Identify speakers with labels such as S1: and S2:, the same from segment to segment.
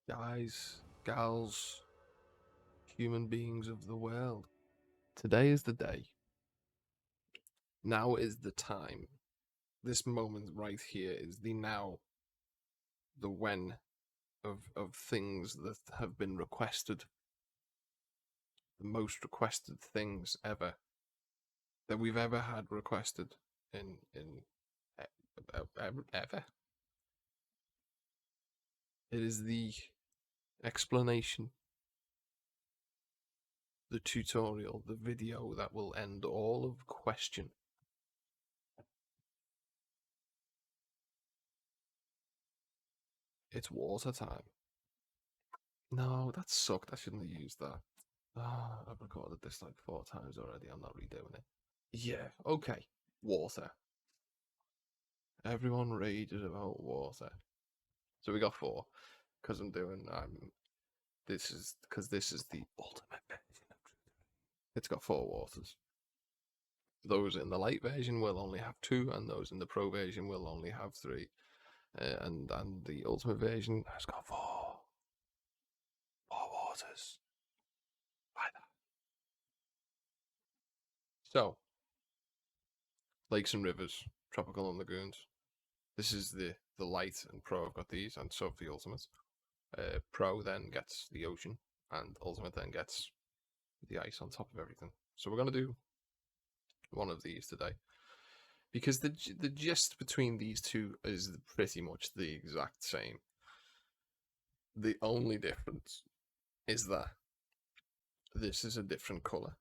S1: Guys, gals, human beings of the world. Today is the day. Now is the time. This moment right here is the now, the when of things that have been requested. The most requested things ever that we've ever had requested in ever. It is the explanation, the tutorial, the video that will end all of question. It's water time. No, that sucked. I shouldn't have used that. Ah, I've recorded this like 4 times already. I'm not redoing it. Yeah, okay. Water. Everyone rages about water. So we got 4. Because this is the ultimate version of True-VFX. It's got 4 waters. Those in the light version will only have 2, and those in the pro version will only have 3. And the ultimate version has got 4 waters. Like that. So, lakes and rivers, tropical and lagoons. This is the light, and pro have got these, and so have the ultimate. Pro then gets the ocean, and ultimate then gets the ice on top of everything. So we're going to do one of these today, because the gist between these two is pretty much the exact same. The only difference is that this is a different color,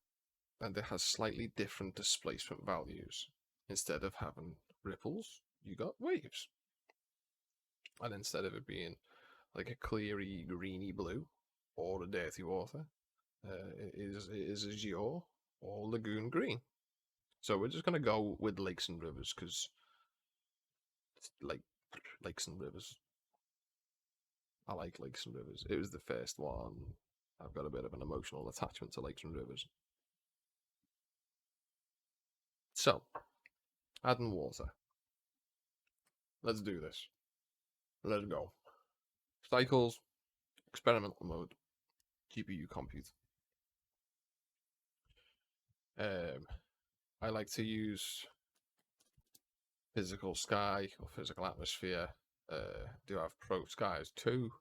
S1: and it has slightly different displacement values. Instead of having ripples, you got waves. And instead of it being like a cleary greeny blue or a dirty water, it is azure or lagoon green. So we're just gonna go with lakes and rivers because like lakes and rivers. I like lakes and rivers. It was the first one. I've got a bit of an emotional attachment to lakes and rivers. So, adding water. Let's do this. Let's go. Cycles, experimental mode, GPU compute. I like to use physical sky or physical atmosphere. Do have pro skies too,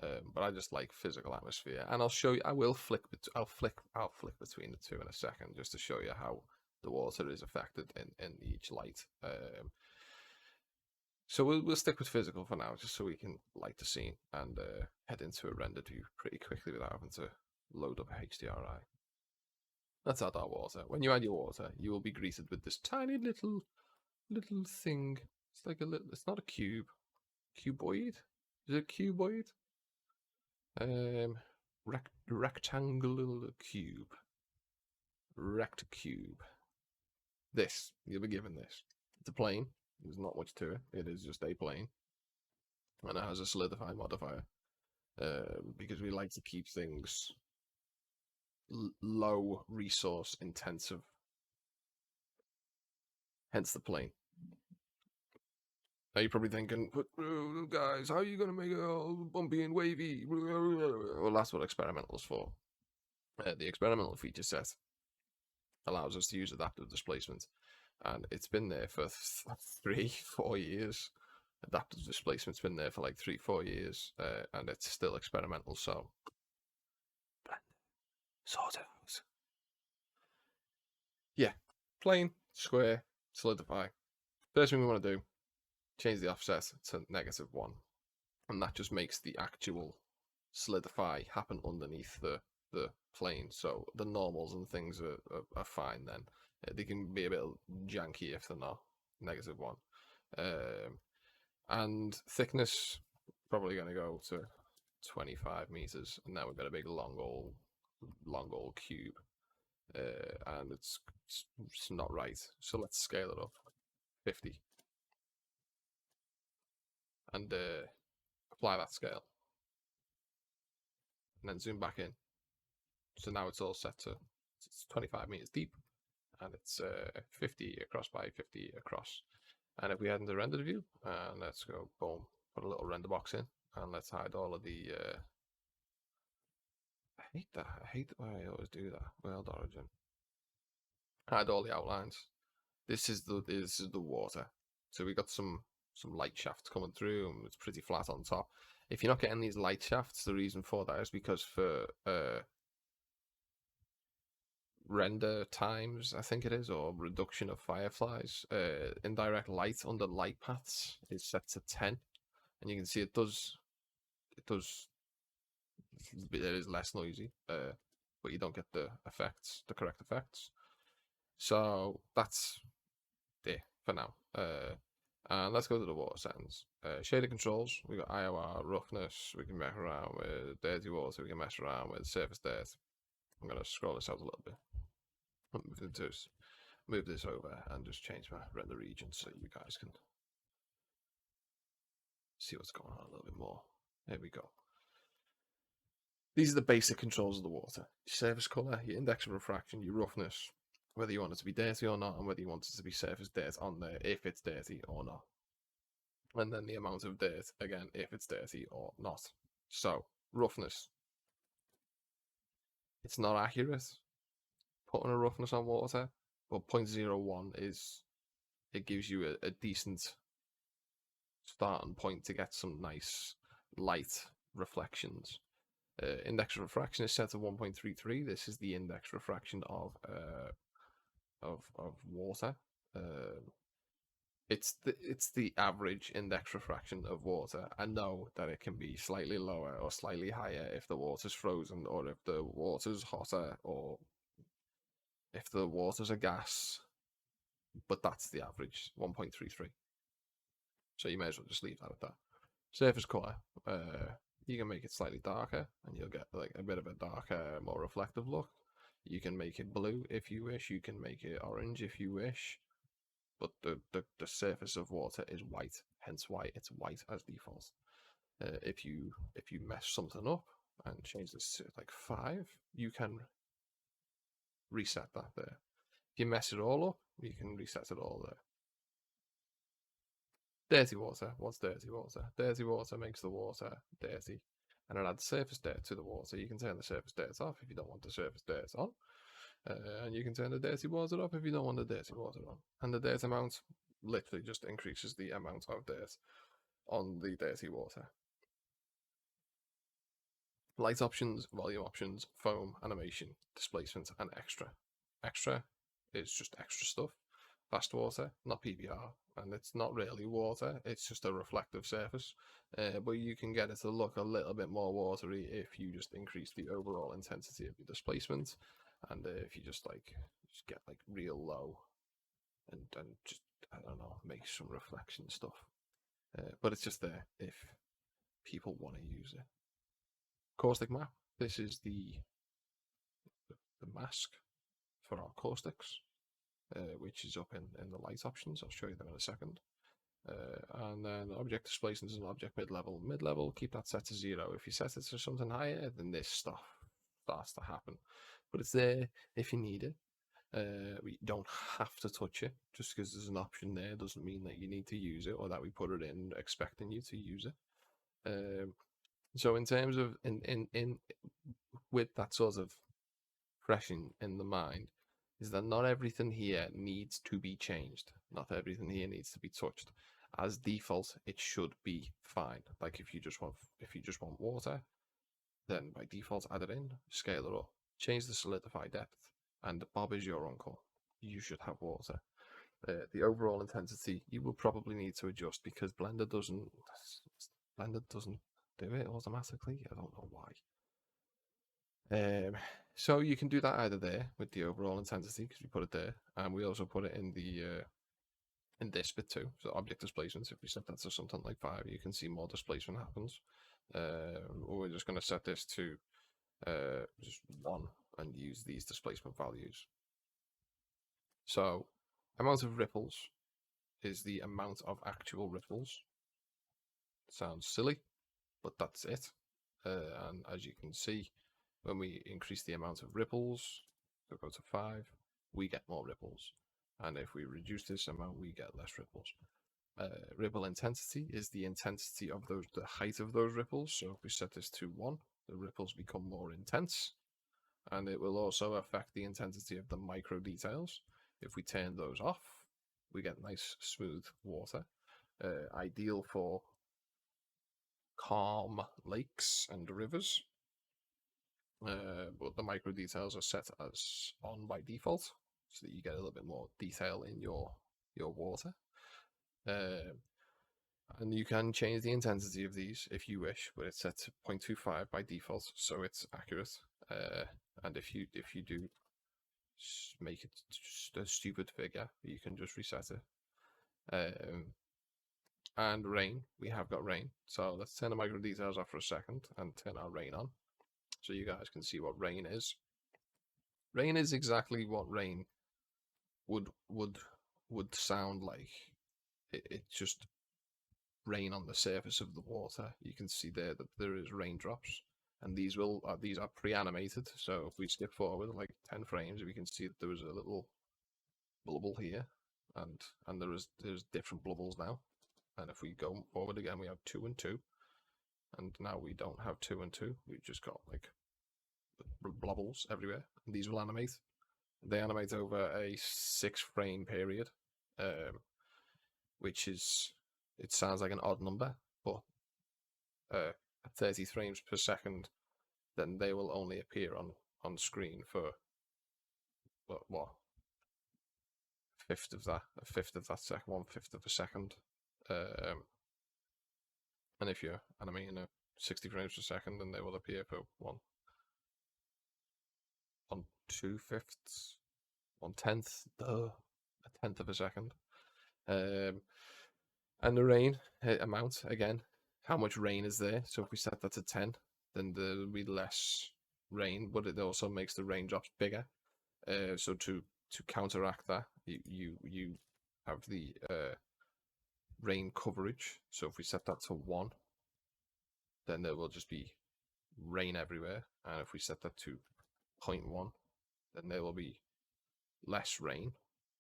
S1: but I just like physical atmosphere. And I'll show you. I'll flick between the two in a second, just to show you how the water is affected in each light. So we'll stick with physical for now, just so we can light the scene and head into a render view pretty quickly without having to load up a HDRI. Let's add our water. When you add your water, you will be greeted with this tiny little thing. It's like a little. It's not a cube. Cuboid? Is it cuboid? Rectangular cube. Rectcube. This, you'll be given this. It's a plane. There's not much to it. It is just a plane. And it has a solidify modifier. Because we like to keep things low resource intensive. Hence the plane. Now you're probably thinking, but guys, how are you going to make it all bumpy and wavy? Well, that's what experimental is for. The experimental feature set allows us to use adaptive displacement, and it's been there for 3-4 years. Adaptive displacement's been there for like 3-4 years, and it's still experimental. So, sort out. Yeah, plane, square, solidify. First thing we want to do, change the offset to -1, and that just makes the actual solidify happen underneath the plane. So the normals and things are fine then. They can be a bit janky if they're not -1. And thickness, probably going to go to 25 meters, and now we've got a big long old cube, and it's not right. So let's scale it up, 50, and apply that scale, and then zoom back in. So now it's all set to, it's 25 meters deep, and it's 50 across by 50 across. And if we head into render view, and let's go, boom, put a little render box in, And let's hide all of the I hate that. I hate the way I always do that. World origin. Hide all the outlines. This is the water. So we got some light shafts coming through, and it's pretty flat on top. If you're not getting these light shafts, the reason for that is because for render times, I think it is, or reduction of fireflies, indirect light under light paths is set to 10, and you can see it is less noisy, but you don't get the correct effects. So that's there for now. And let's go to the water settings. Shader controls, we got IOR, roughness, we can mess around with dirty water, we can mess around with surface dirt. I'm going to scroll this out a little bit. Move this over and just change my render region so you guys can see what's going on a little bit more. There we go. These are the basic controls of the water. Your surface color, your index of refraction, your roughness, whether you want it to be dirty or not, and whether you want it to be surface dirt on there, if it's dirty or not. And then the amount of dirt, again, if it's dirty or not. So, roughness. It's not accurate putting a roughness on water, but 0.01 is, it gives you a decent starting point to get some nice light reflections. Index of refraction is set to 1.33. This is the index refraction of water. It's the average index refraction of water. I know that it can be slightly lower or slightly higher if the water's frozen, or if the water's hotter, or if the water's a gas, but that's the average, 1.33. So you may as well just leave that at that. Surface color, you can make it slightly darker, and you'll get like a bit of a darker, more reflective look. You can make it blue if you wish. You can make it orange if you wish. But the surface of water is white, hence why it's white as default. If you mess something up and change this to like 5, you can reset that there. If you mess it all up, you can reset it all there. Dirty water. What's dirty water? Dirty water makes the water dirty, and it adds surface dirt to the water. You can turn the surface dirt off if you don't want the surface dirt on, and you can turn the dirty water off if you don't want the dirty water on. And the dirt amount literally just increases the amount of dirt on the dirty water. Light options, volume options, foam, animation, displacement, and extra. Extra is just extra stuff. Fast water, not PBR, and it's not really water, it's just a reflective surface. But you can get it to look a little bit more watery if you just increase the overall intensity of your displacement, and if you just get like real low and just, I don't know, make some reflection stuff. But it's just there if people want to use it. Caustic map. This is the mask for our caustics, which is up in the light options. I'll show you them in a second. And then object displacement is an object mid-level. Mid-level, keep that set to 0. If you set it to something higher, then this stuff starts to happen. But it's there if you need it. We don't have to touch it. Just because there's an option there doesn't mean that you need to use it, or that we put it in expecting you to use it. So in terms of with that sort of fresh in the mind, is that not everything here needs to be changed. Not everything here needs to be touched. As default, it should be fine. Like if you just want water, then by default add it in, scale it up, change the solidify depth, and Bob is your uncle. You should have water. The overall intensity you will probably need to adjust because Blender doesn't do it automatically. I don't know why. So you can do that either there with the overall intensity because we put it there, and we also put it in the in this bit too. So object displacements, if we set that to something like 5, you can see more displacement happens. We're just going to set this to just 1 and use these displacement values. So amount of ripples is the amount of actual ripples. Sounds silly, but that's it. And as you can see, when we increase the amount of ripples, so go to 5, we get more ripples. And if we reduce this amount, we get less ripples. Ripple intensity is the intensity of the height of those ripples. So if we set this to 1, the ripples become more intense. And it will also affect the intensity of the micro details. If we turn those off, we get nice smooth water, ideal for calm lakes and rivers. But the micro details are set as on by default, so that you get a little bit more detail in your water. And you can change the intensity of these if you wish, but it's set to 0.25 by default, so it's accurate. And if you do make it just a stupid figure, you can just reset it. And rain, we have got rain. So let's turn the micro details off for a second and turn our rain on, so you guys can see what rain is. Rain is exactly what rain would sound like. It's just rain on the surface of the water. You can see there that there is raindrops, and these are pre-animated. So if we skip forward like 10 frames, we can see that there was a little bubble here, and there's different bubbles now. And if we go forward again, we have 2 and 2, and now we don't have 2 and 2. We've just got like blobbles everywhere, and these will animate. They animate over a 6-frame period, which is, it sounds like an odd number, but at 30 frames per second, then they will only appear on screen for what, a fifth of that second, 1/5 of a second. And if you're animating at 60 frames per second, then they will appear for 1/2, 1/10, a 1/10 of a second. And the rain amount, again, how much rain is there? So if we set that to 10, then there'll be less rain, but it also makes the raindrops bigger. So to counteract that, you have the rain coverage. So if we set that to 1, then there will just be rain everywhere. And if we set that to 0.1, then there will be less rain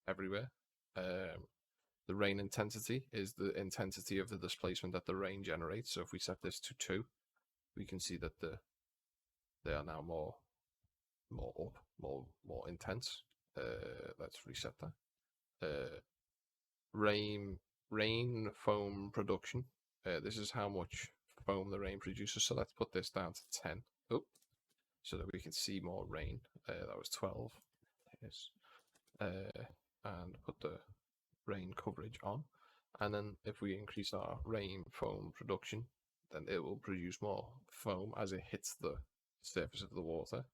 S1: everywhere. The rain intensity is the intensity of the displacement that the rain generates. So if we set this to 2, we can see that they are now more up, more intense. Let's reset that. Rain foam production. This is how much foam the rain produces. So let's put this down to 10. Oh, so that we can see more rain. That was 12. Yes. And put the rain coverage on, and then if we increase our rain foam production, then it will produce more foam as it hits the surface of the water.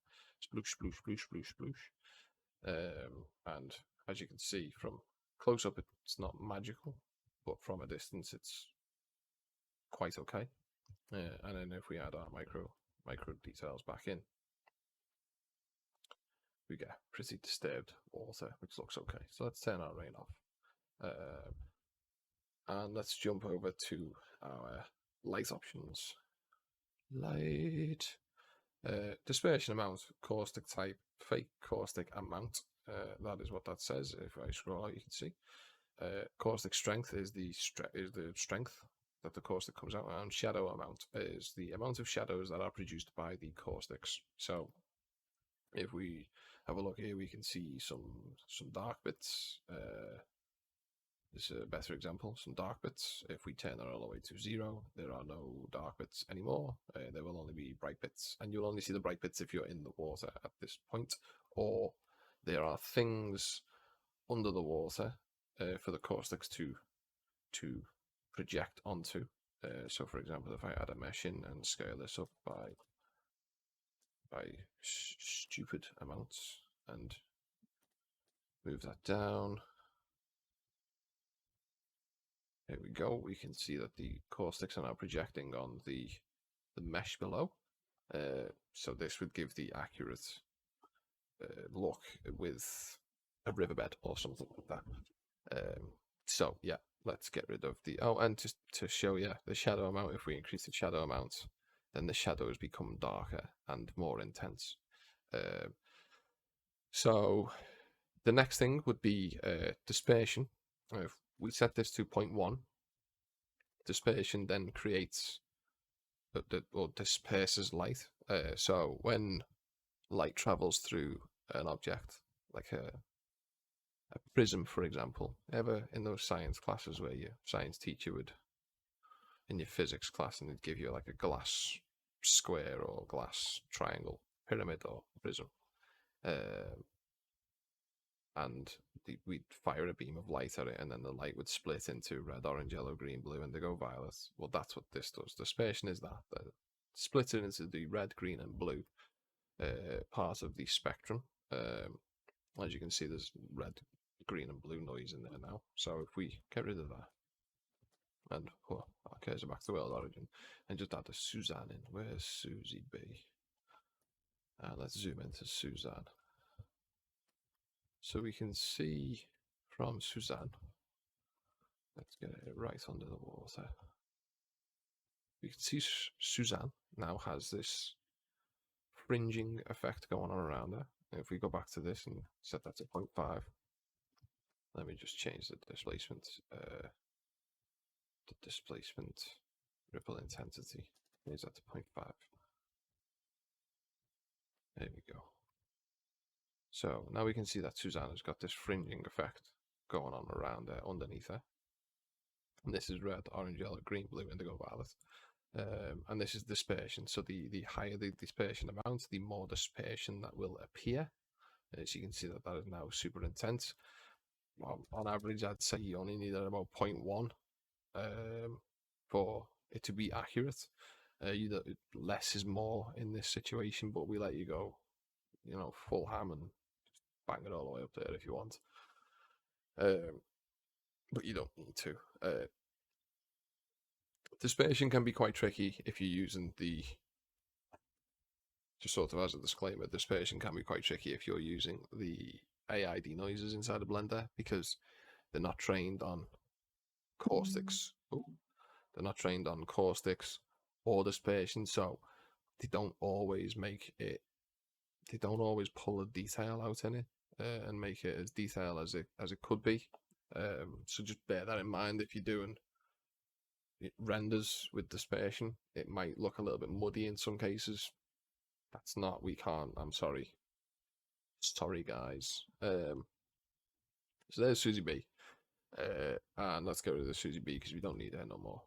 S1: Sploosh, sploosh, sploosh, sploosh, sploosh. And as you can see from close up, it's not magical, but from a distance, it's quite okay. And then if we add our micro details back in, we get pretty disturbed water, which looks okay. So let's turn our rain off. And let's jump over to our light options. Light. Dispersion amount, caustic type, fake caustic amount. That is what that says. If I scroll out, you can see. Caustic strength is the strength that the caustic comes out, and shadow amount is the amount of shadows that are produced by the caustics. So if we have a look here, we can see some dark bits. This is a better example, some dark bits. If we turn that all the way to 0, there are no dark bits anymore. There will only be bright bits, and you'll only see the bright bits if you're in the water at this point, or there are things under the water for the caustics to project onto. So for example, if I add a mesh in and scale this up by stupid amounts and move that down, here we go. We can see that the caustics are now projecting on the mesh below. So this would give the accurate look with a riverbed or something like that. So yeah, let's get rid of the, and just to show you the shadow amount, if we increase the shadow amount, then the shadows become darker and more intense. So the next thing would be dispersion. If we set this to 0.1, Dissipation then creates or disperses light. So when light travels through an object, like a prism, for example, ever in those science classes where your science teacher would, in your physics class, and they'd give you like a glass square or glass triangle, pyramid or prism, and we'd fire a beam of light at it, and then the light would split into red, orange, yellow, green, blue, and they go violet. Well, that's what this does. Dispersion is that split it into the red, green, and blue part of the spectrum. As you can see, there's red, green, and blue noise in there now. So if we get rid of that, and okay, so back to world origin, and just add a Suzanne in. Where's Susie B? Let's zoom into Suzanne. So we can see from Suzanne, let's get it right under the water. We can see Suzanne now has this fringing effect going on around her. And if we go back to this and set that to 0.5, let me just change the displacement. The displacement ripple intensity. Change that to 0.5. There we go. So now we can see that Suzanne has got this fringing effect going on around there, underneath her. And this is red, orange, yellow, green, blue, indigo, violet. And this is dispersion. So the higher the dispersion amount, the more dispersion that will appear. As you can see that is now super intense. Well, on average, I'd say you only need about 0.1 for it to be accurate. Less is more in this situation, but we let you go, full ham and bang it all the way up there if you want. But you don't need to. Dispersion can be quite tricky if you're using just sort of as a disclaimer, dispersion can be quite tricky if you're using the AI denoisers inside a Blender, because they're not trained on caustics. They're not trained on caustics or dispersion, so they don't always make it. They don't always pull a detail out in it and make it as detailed as it could be. So just bear that in mind if you're doing renders with dispersion. It might look a little bit muddy in some cases. That's not. We can't. I'm sorry. Sorry, guys. So there's Susie B. And let's get rid of the Susie B because we don't need her no more.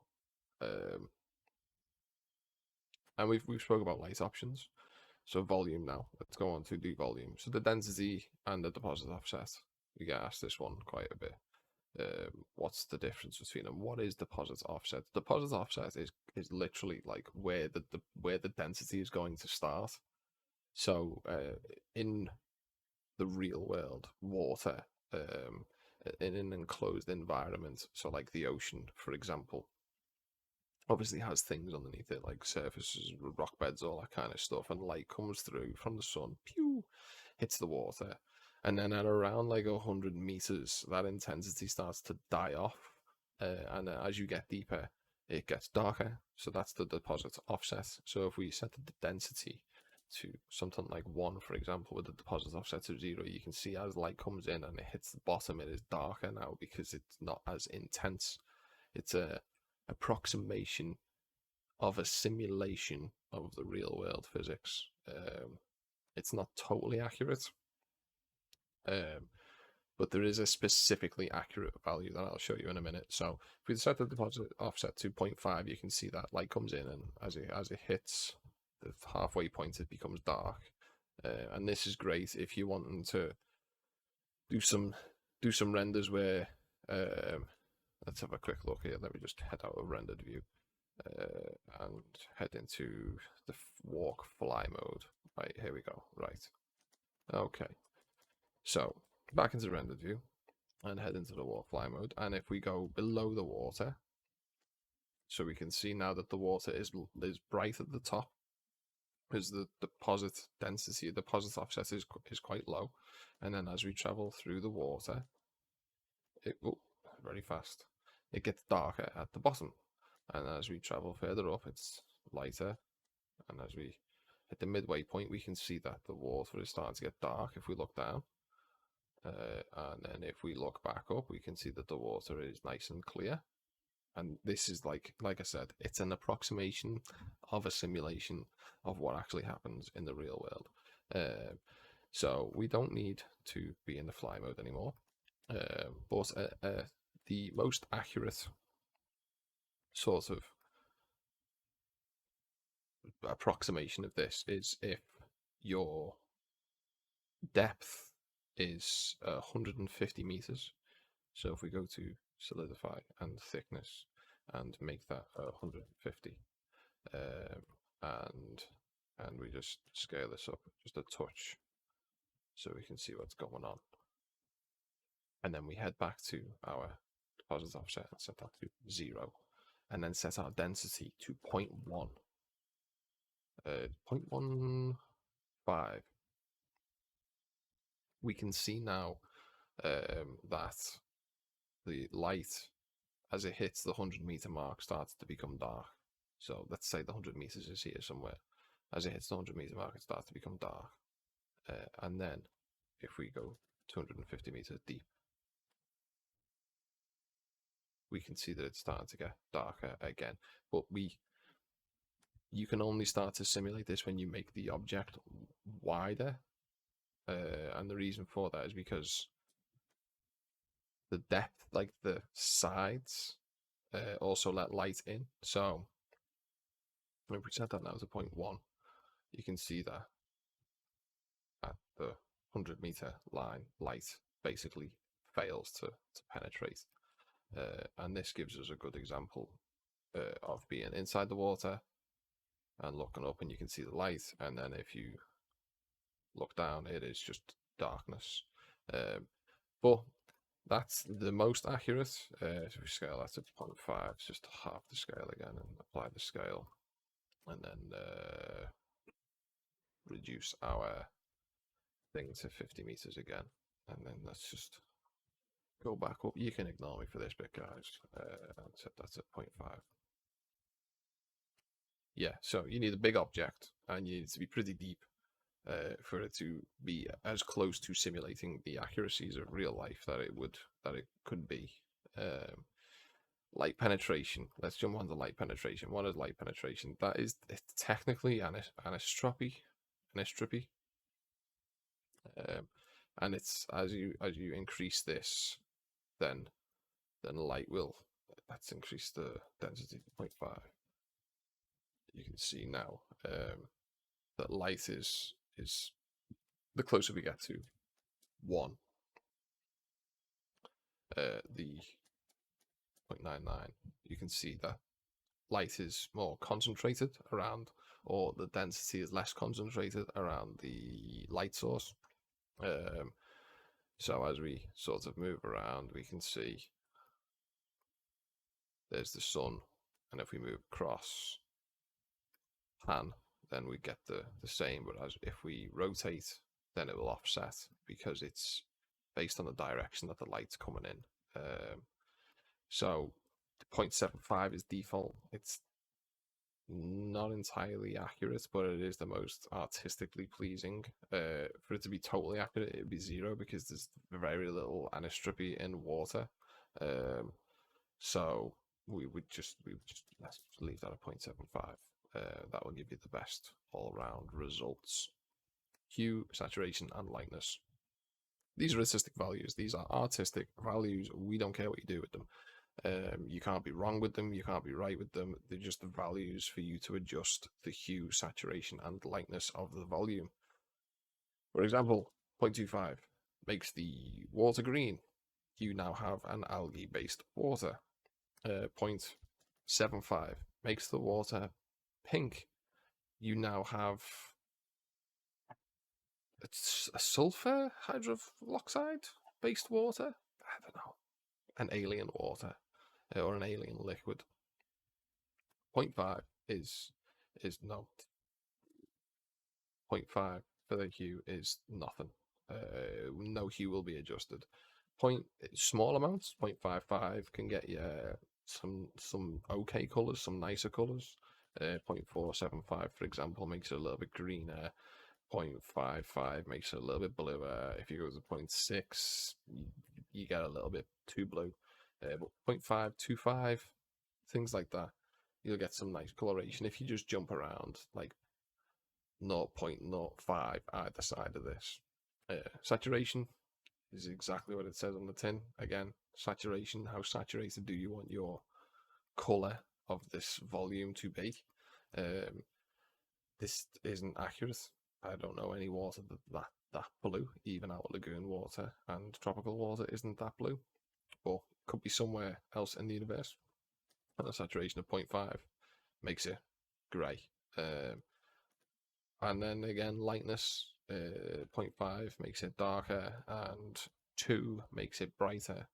S1: And we've spoke about light options. So volume now. Let's go on to the volume. So the density and the deposit offset. We get asked this one quite a bit. What's the difference between them? What is deposit offset? Deposit offset is literally like where the density is going to start. So in the real world, water, in an enclosed environment, so like the ocean, for example, obviously has things underneath it like surfaces, rock beds, all that kind of stuff, and light comes through from the sun, pew, hits the water, and then at around like 100 meters, that intensity starts to die off, and as you get deeper, it gets darker. So that's the deposit offset. So if we set the density to something like 1, for example, with the deposit offset of 0, you can see as light comes in and it hits the bottom, it is darker now because it's not as intense. It's a approximation of a simulation of the real world physics. It's not totally accurate, but there is a specifically accurate value that I'll show you in a minute. So if we set the deposit offset to 0.5, you can see that light comes in, and as it hits the halfway point, it becomes dark. And this is great if you're wanting to do some renders where let's have a quick look here. Let me just head out of rendered view and head into the walk fly mode. Right, here we go. Right. Okay. So back into rendered view and head into the walk fly mode. And if we go below the water, so we can see now that the water is bright at the top, because the deposit density, the deposit offset is quite low. And then as we travel through the water, very fast, it gets darker at the bottom. And as we travel further up, it's lighter. And as we hit the midway point, we can see that the water is starting to get dark if we look down. And then if we look back up, we can see that the water is nice and clear. And this is like I said, it's an approximation of a simulation of what actually happens in the real world. So we don't need to be in the fly mode anymore. But the most accurate sort of approximation of this is if your depth is 150 meters. So if we go to solidify and thickness and make that 150, and we just scale this up just a touch so we can see what's going on. And then we head back to our deposit offset and set that to 0, and then set our density to 0.1. 0.15. We can see now that the light, as it hits the 100-meter mark, starts to become dark. So let's say the 100 meters is here somewhere. As it hits the 100-meter mark, it starts to become dark. And then if we go 250 meters deep, we can see that it's starting to get darker again. But you can only start to simulate this when you make the object wider. And the reason for that is because the depth, like the sides, also let light in. So if we set that now to 0.1, you can see that at the 100-meter line, light basically fails to penetrate. And this gives us a good example of being inside the water and looking up, and you can see the light. And then if you look down, it is just darkness. But that's the most accurate. If we scale that to 0.5, it's just half the scale again, and apply the scale, and then reduce our thing to 50 meters again, and then let's just go back up. You can ignore me for this bit, guys, and set that to 0.5. Yeah, so you need a big object, and you need to be pretty deep for it to be as close to simulating the accuracies of real life that it could be. Light penetration. Let's jump on to light penetration. What is light penetration? That is technically anisotropy. And it's as you increase this, then light will. Let's increase the density to 0.5. You can see now that light is the closer we get to 1, the 0.99, you can see that light is more concentrated around, or the density is less concentrated around the light source. So as we sort of move around, we can see there's the sun, and if we move across pan, then we get the same, but as if we rotate, then it will offset because it's based on the direction that the light's coming in. So 0.75 is default. It's not entirely accurate, but it is the most artistically pleasing. For it to be totally accurate, it would be 0 because there's very little anisotropy in water. So we would just let's leave that at 0.75. That will give you the best all-round results. Hue, saturation, and lightness. These are artistic values. These are artistic values. We don't care what you do with them. You can't be wrong with them. You can't be right with them. They're just the values for you to adjust the hue, saturation, and lightness of the volume. For example, 0.25 makes the water green. You now have an algae-based water. 0.75 makes the water pink. You now have a sulfur hydroxide based water. I don't know, an alien water or an alien liquid. 0.5 is no. 0.5 for the hue is nothing. No hue will be adjusted. Small amounts. 0.55 can get you some okay colors, some nicer colors. 0.475, for example, makes it a little bit greener. 0.55 makes it a little bit bluer. If you go to 0.6, you get a little bit too blue. But 0.525 things like that, you'll get some nice coloration. If you just jump around like 0.05 either side of this. Saturation is exactly what it says on the tin. Again, saturation, how saturated do you want your color of this volume to be? This isn't accurate. I don't know any water that blue. Even our lagoon water and tropical water isn't that blue, but could be somewhere else in the universe. And a saturation of 0.5 makes it grey. And then again, lightness 0.5 makes it darker, and 2 makes it brighter.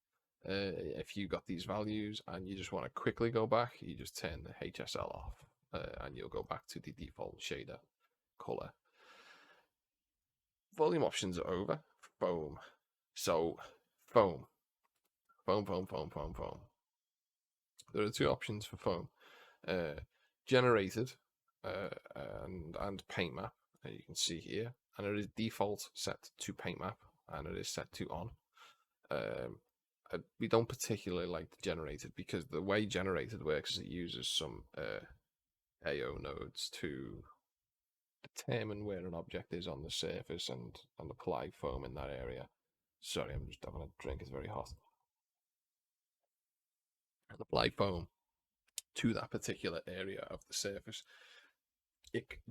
S1: If you got these values and you just want to quickly go back, you just turn the HSL off, and you'll go back to the default shader color. Volume options are over. Foam. So, foam. Foam. There are 2 options for foam. Generated and paint map, you can see here, and it is default set to paint map, and it is set to on. We don't particularly like the generated because the way generated works is it uses some AO nodes to determine where an object is on the surface and apply foam in that area. Sorry, I'm just having a drink, it's very hot. And apply foam to that particular area of the surface.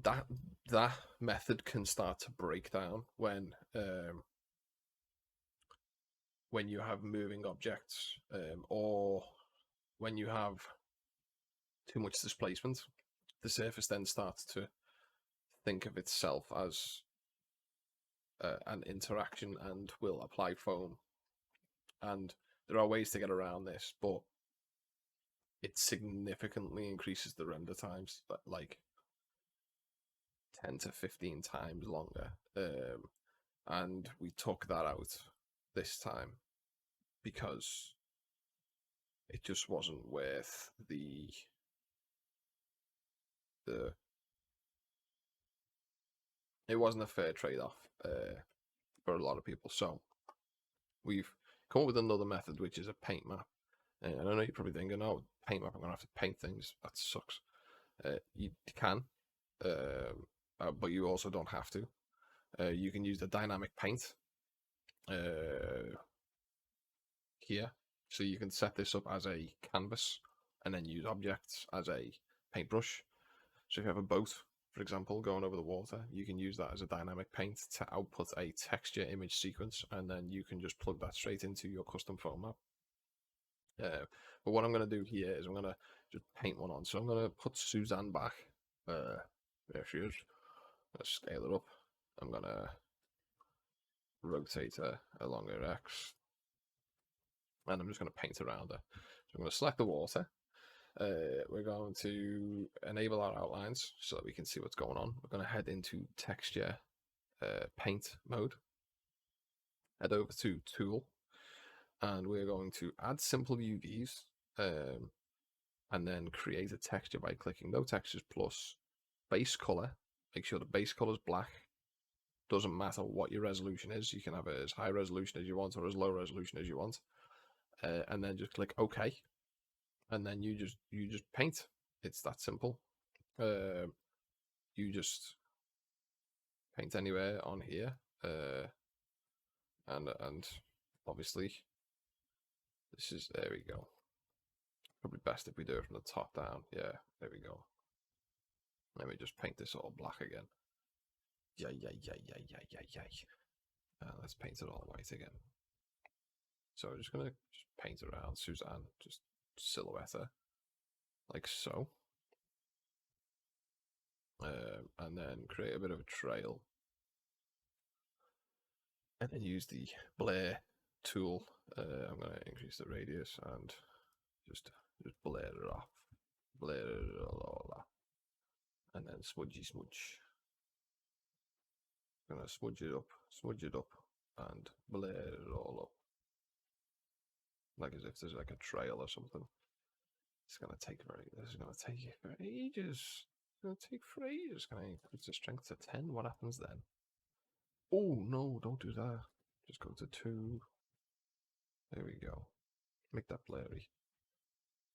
S1: That method can start to break down when you have moving objects, or when you have too much displacement. The surface then starts to think of itself as an interaction and will apply foam. And there are ways to get around this, but it significantly increases the render times, like 10 to 15 times longer. And we took that out this time because it just wasn't worth the it wasn't a fair trade-off for a lot of people. So we've come up with another method, which is a paint map. And I know you're probably thinking, oh, paint map, I'm going to have to paint things. That sucks. You can, but you also don't have to. You can use the dynamic paint here. So you can set this up as a canvas and then use objects as a paintbrush. So if you have a boat, for example, going over the water, you can use that as a dynamic paint to output a texture image sequence, and then you can just plug that straight into your custom foam map. But what I'm going to do here is I'm going to just paint one on. So I'm going to put Suzanne back. There she is. Let's scale it up. I'm going to rotate her along her X. And I'm just going to paint around her. So I'm going to select the water. We're going to enable our outlines so that we can see what's going on. We're going to head into texture paint mode. Head over to tool. And we're going to add simple UVs. And then create a texture by clicking no textures plus base color. Make sure the base color is black. Doesn't matter what your resolution is. You can have it as high resolution as you want or as low resolution as you want. And then just click OK. And then you just paint. It's that simple. You just paint anywhere on here. And obviously this is, there we go. Probably best if we do it from the top down. Yeah, there we go. Let me just paint this all black again. Yay. Let's paint it all white again. So I'm just going to paint around Suzanne, just silhouette her, like so. And then create a bit of a trail. And then use the blur tool. I'm going to increase the radius and just blur it off. Blur it all up. And then smudge. I'm going to smudge it up, and blur it all up. Like as if there's like a trail or something. This is going to take for ages. It's going to take for ages. Can I increase the strength to 10? What happens then? Oh, no, don't do that. Just go to 2. There we go. Make that blurry.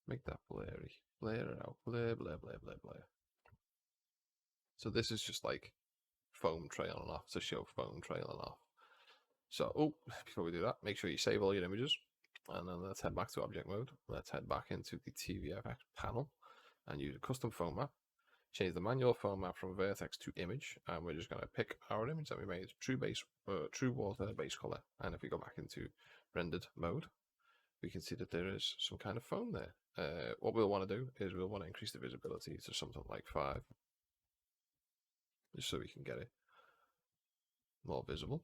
S1: Make that blurry. Blur it out. Blur, blur, blur, blur, blur. So this is just like foam trailing off to show foam trailing off. So, before we do that, make sure you save all your images. And then let's head back to object mode. Let's head back into the True-VFX panel and use a custom foam map. Change the manual foam map from vertex to image, and we're just going to pick our image that we made, true water base color. And if we go back into rendered mode, we can see that there is some kind of foam there. What we'll want to do is we'll want to increase the visibility to something like 5, just so we can get it more visible.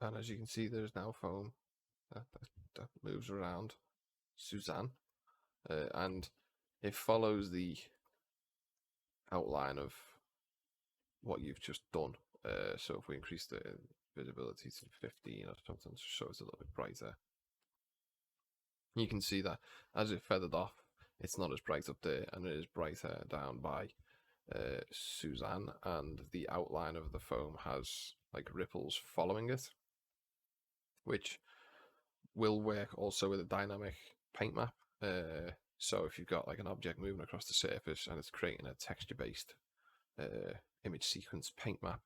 S1: And as you can see, there's now foam that moves around Suzanne, and it follows the outline of what you've just done. So if we increase the visibility to 15 or something to show it's a little bit brighter, you can see that as it feathered off, it's not as bright up there, and it is brighter down by Suzanne, and the outline of the foam has like ripples following it, which will work also with a dynamic paint map. So if you've got like an object moving across the surface and it's creating a texture-based image sequence paint map,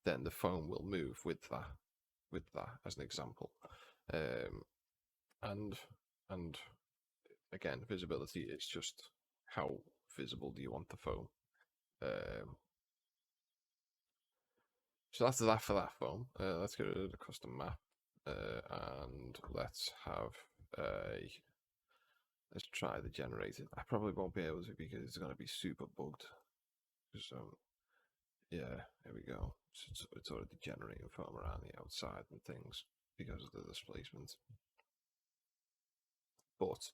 S1: then the foam will move with that as an example. And again, visibility is just how visible do you want the foam. So that's that for that foam. Let's go to the custom map, and let's try the generated. I probably won't be able to because it's going to be super bugged. So yeah, here we go. So it's already generating foam around the outside and things because of the displacement. But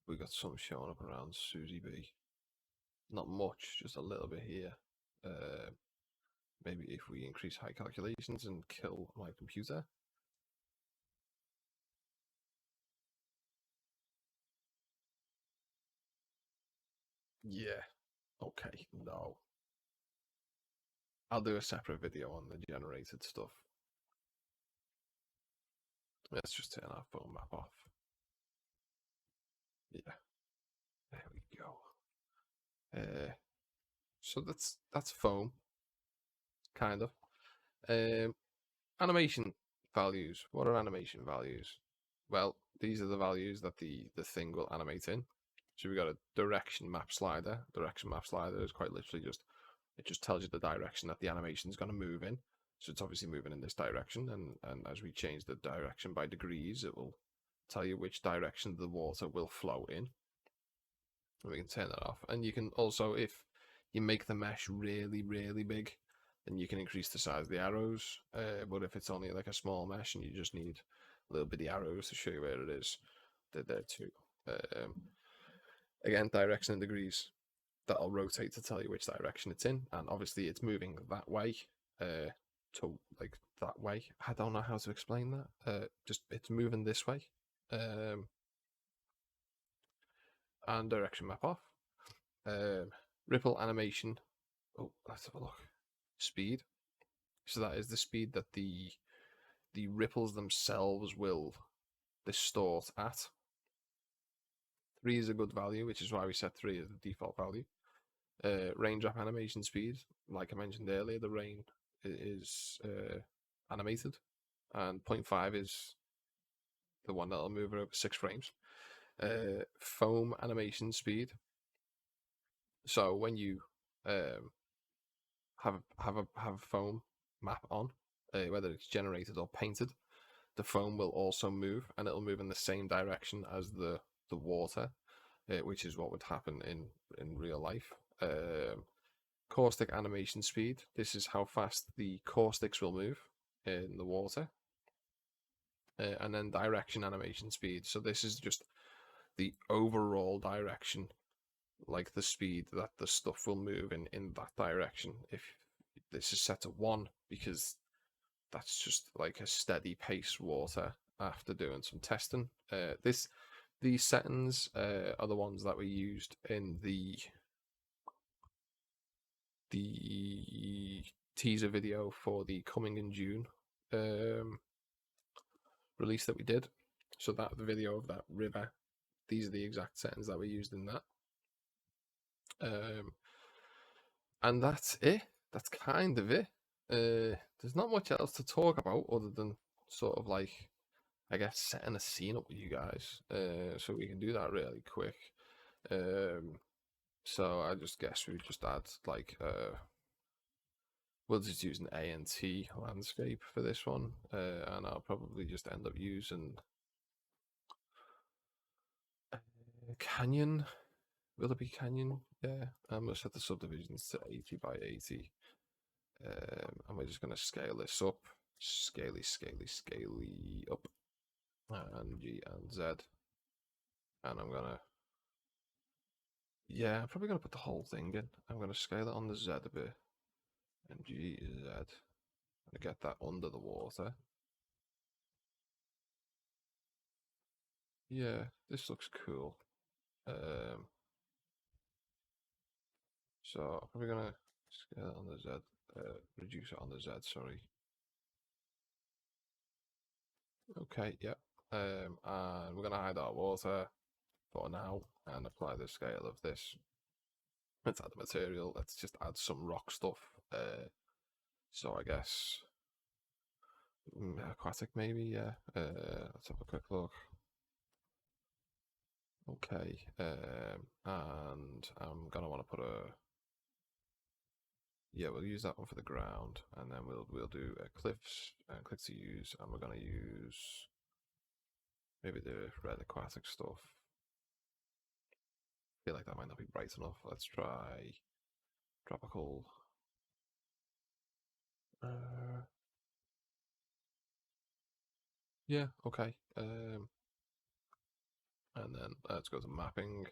S1: we got some showing up around Susie B. Not much, just a little bit here. Maybe if we increase high calculations and kill my computer. Yeah. Okay, no. I'll do a separate video on the generated stuff. Let's just turn our foam map off. Yeah. There we go. So that's foam, kind of. Animation values. What are animation values? Well, these are the values that the thing will animate in. So we've got a direction map slider. Direction map slider is quite literally it just tells you the direction that the animation is going to move in. So it's obviously moving in this direction, and as we change the direction by degrees, it will tell you which direction the water will flow in. And we can turn that off. And you can also, if you make the mesh really, really big, then you can increase the size of the arrows. But if it's only like a small mesh and you just need little bitty arrows to show you where it is, they're there too. Again, direction and degrees. That'll rotate to tell you which direction it's in, and obviously it's moving that way, to like that way. I don't know how to explain that. Just it's moving this way, and direction map off. Ripple animation. Oh, let's have a look. Speed. So that is the speed that the ripples themselves will distort at. 3 is a good value, which is why we set 3 as the default value. Raindrop animation speed, like I mentioned earlier, the rain is animated, and 0.5 is the one that'll move over 6 frames. Foam animation speed. So when you have a foam map on, whether it's generated or painted, the foam will also move, and it'll move in the same direction as the water, which is what would happen in real life. Caustic animation speed. This is how fast the caustics will move in the water. And then direction animation speed. So this is just the overall direction, like the speed that the stuff will move in that direction. If this is set to 1, because that's just like a steady pace water after doing some testing. These settings are the ones that we used in the teaser video for the Coming in June release that we did. So that the video of that river, these are the exact settings that we used in that. And that's it. That's kind of it. There's not much else to talk about other than sort of like, I guess, setting a scene up with you guys. So we can do that really quick. So I just guess we just add like we'll just use an ANT landscape for this one, and I'll probably just end up using Canyon. Will it be Canyon? Yeah, I'm gonna set the subdivisions to 80 by 80. And we're just gonna scale this up, scaly up, and G and Z. And I'm gonna, yeah, I'm probably gonna put the whole thing in. I'm gonna scale it on the Z a bit, and G Z. To get that under the water. Yeah, this looks cool. So I'm probably gonna scale it on the Z, reduce it on the Z, sorry. Okay, yep. And we're gonna hide our water for now and apply the scale of this. Let's add the material. Let's just add some rock stuff. So I guess aquatic maybe, yeah. Let's have a quick look. Okay, and I'm gonna want to put a, yeah, we'll use that one for the ground, and then we'll do cliffs and click to use, and we're gonna use maybe the red aquatic stuff. I feel like that might not be bright enough. Let's try tropical. Yeah, okay. And then let's go to mapping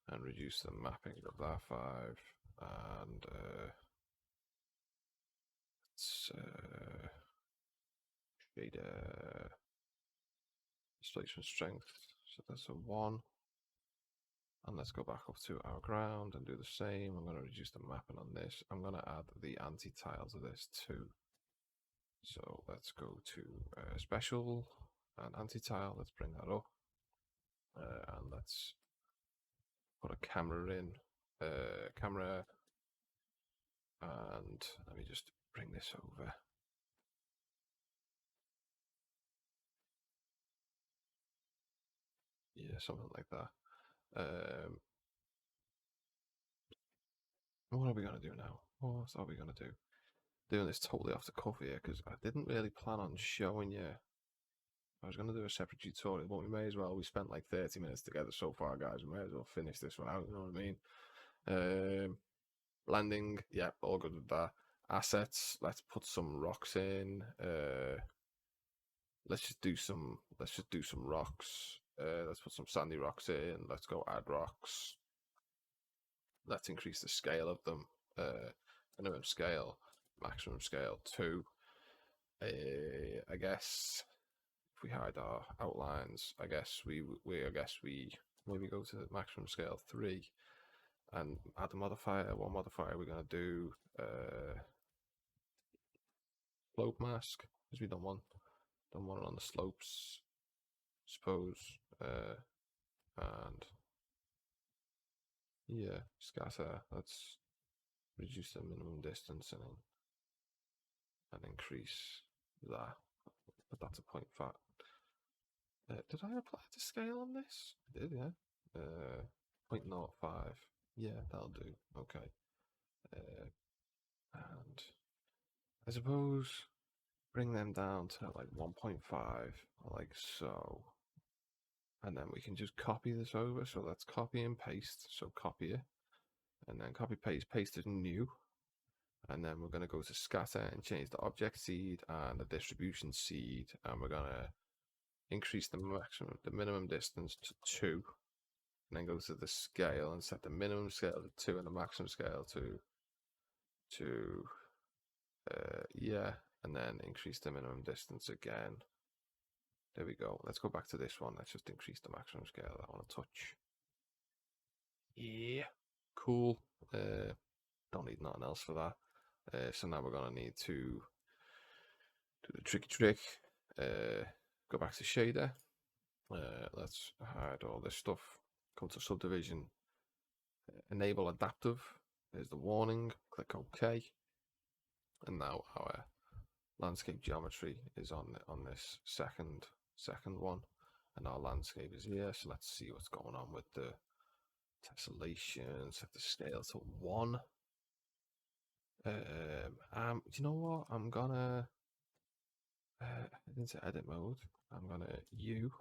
S1: and reduce the mapping of that 5. And let's shader displacement strength. So that's a 1. And let's go back up to our ground and do the same. I'm going to reduce the mapping on this. I'm going to add the anti-tile to this too. So let's go to special and anti-tile. Let's bring that up. And let's put a camera in. Camera. And let me just bring this over. Yeah, something like that. What are we going to do now? What are we going to do? Doing this totally off the cuff here because I didn't really plan on showing you. I was going to do a separate tutorial, but we may as well. We spent like 30 minutes together so far, guys. We may as well finish this one out, you know what I mean? Blending, yeah, all good with that. Assets, let's put some rocks in. Let's just do some rocks. Let's put some sandy rocks in. Let's go add rocks. Let's increase the scale of them. Minimum scale, maximum scale 2. I guess if we hide our outlines, I guess we maybe go to maximum scale 3 and add a modifier. What modifier we're gonna do? Slope mask, because we don't want it on the slopes. Suppose, and yeah, scatter. Let's reduce the minimum distance and increase that. But that's a 0.5. Did I apply the scale on this? I did, yeah. 0.05. Yeah, that'll do. Okay. And I suppose bring them down to like 1.5, like so. And then we can just copy this over. So let's copy and paste. So copy it. And then copy, paste it new. And then we're going to go to scatter and change the object seed and the distribution seed. And we're going to increase the minimum distance to 2. And then go to the scale and set the minimum scale to 2 and the maximum scale to yeah, and then increase the minimum distance again. There we go. Let's go back to this one. Let's just increase the maximum scale I want to touch. Yeah, cool. Don't need nothing else for that. So now we're gonna need to do the tricky trick. Go back to shader. Let's hide all this stuff. Go to subdivision. Enable adaptive. There's the warning. Click OK. And now our landscape geometry is on this second one, and our landscape is here. So let's see what's going on with the tessellation. Set the scale to 1. You know what? I'm gonna into edit mode. I'm gonna U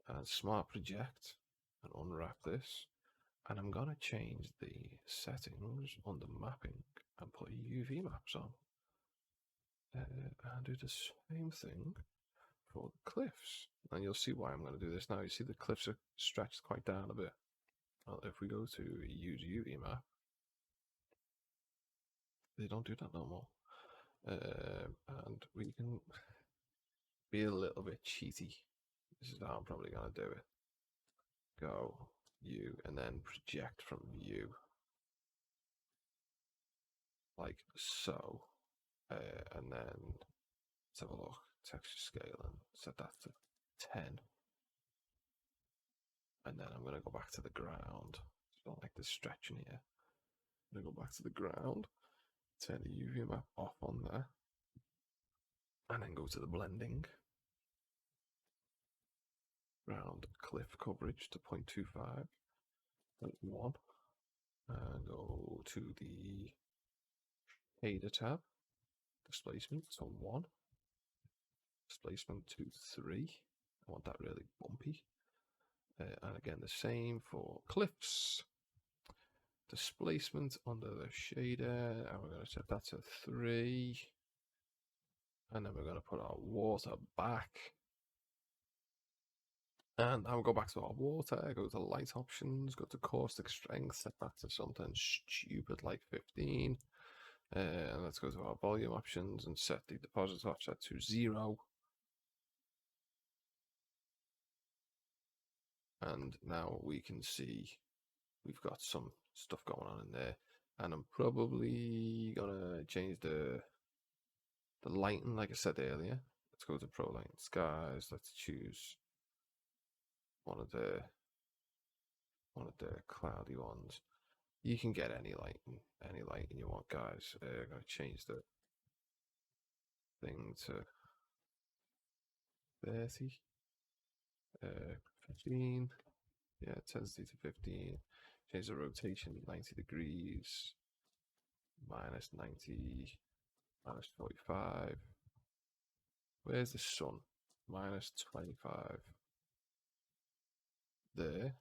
S1: and smart project and unwrap this, and I'm gonna change the settings on the mapping and put UV maps on, and do the same thing for the cliffs. And you'll see why I'm going to do this now. You see the cliffs are stretched quite down a bit. Well, if we go to use UV map, they don't do that no more. And we can be a little bit cheaty. This is how I'm probably going to do it. Go U and then project from view, like so. And then let's have a look. Texture scale and set that to 10. And then I'm going to go back to the ground. I don't like this stretching here. I'm going to go back to the ground, turn the UV map off on there, and then go to the blending. Round cliff coverage to 0.25, and 1. And go to the shader tab, displacement to 1, displacement to 3. I want that really bumpy. And again, the same for cliffs. Displacement under the shader, and we're going to set that to 3. And then we're going to put our water back. And now we'll go back to our water, go to light options, go to caustic strength, set that to something stupid like 15. And let's go to our volume options and set the deposit offset to 0. And now we can see we've got some stuff going on in there. And I'm probably gonna change the lighting like I said earlier. Let's go to Pro Lighting Skies. Let's choose one of the cloudy ones. You can get any lighting you want, guys. I'm gonna change the thing to 30, 15. Yeah, intensity to 15. Change the rotation 90 degrees, minus 90, minus 45. Where's the sun? Minus 25. There.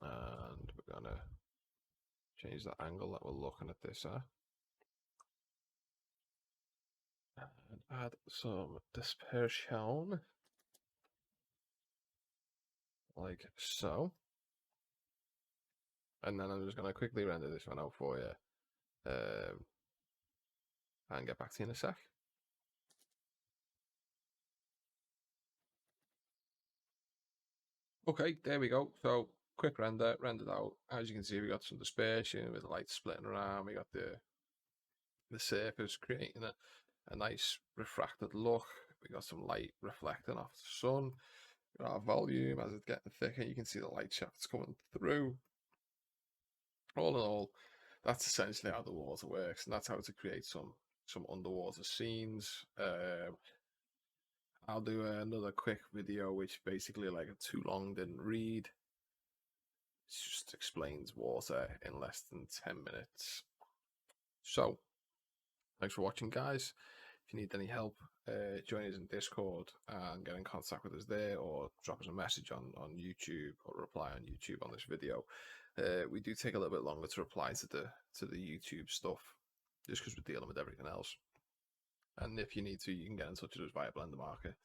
S1: And we're gonna change the angle that we're looking at this at. And add some dispersion. Like so. And then I'm just going to quickly render this one out for you. And get back to you in a sec. Okay, there we go. So quick rendered out. As you can see, we got some dispersion with the light splitting around. We got the surface creating a nice refracted look. We got some light reflecting off the sun. We got our volume as it's getting thicker. You can see the light shafts coming through. All in all, that's essentially how the water works, and that's how to create some underwater scenes. I'll do another quick video, which basically like a too long didn't read. It just explains water in less than 10 minutes. So, thanks for watching, guys. If you need any help, join us in Discord and get in contact with us there, or drop us a message on YouTube, or reply on YouTube on this video. We do take a little bit longer to reply to the YouTube stuff, just because we're dealing with everything else. And if you need to, you can get in touch with us via Blender Market,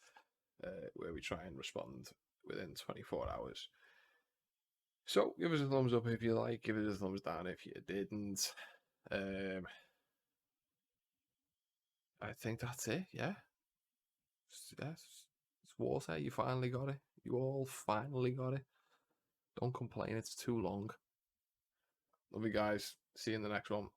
S1: where we try and respond within 24 hours. So give us a thumbs up if you like, give us a thumbs down if you didn't. I think that's it, yeah. Yes, it's water, you finally got it. You all finally got it. Don't complain, it's too long. Love you guys. See you in the next one.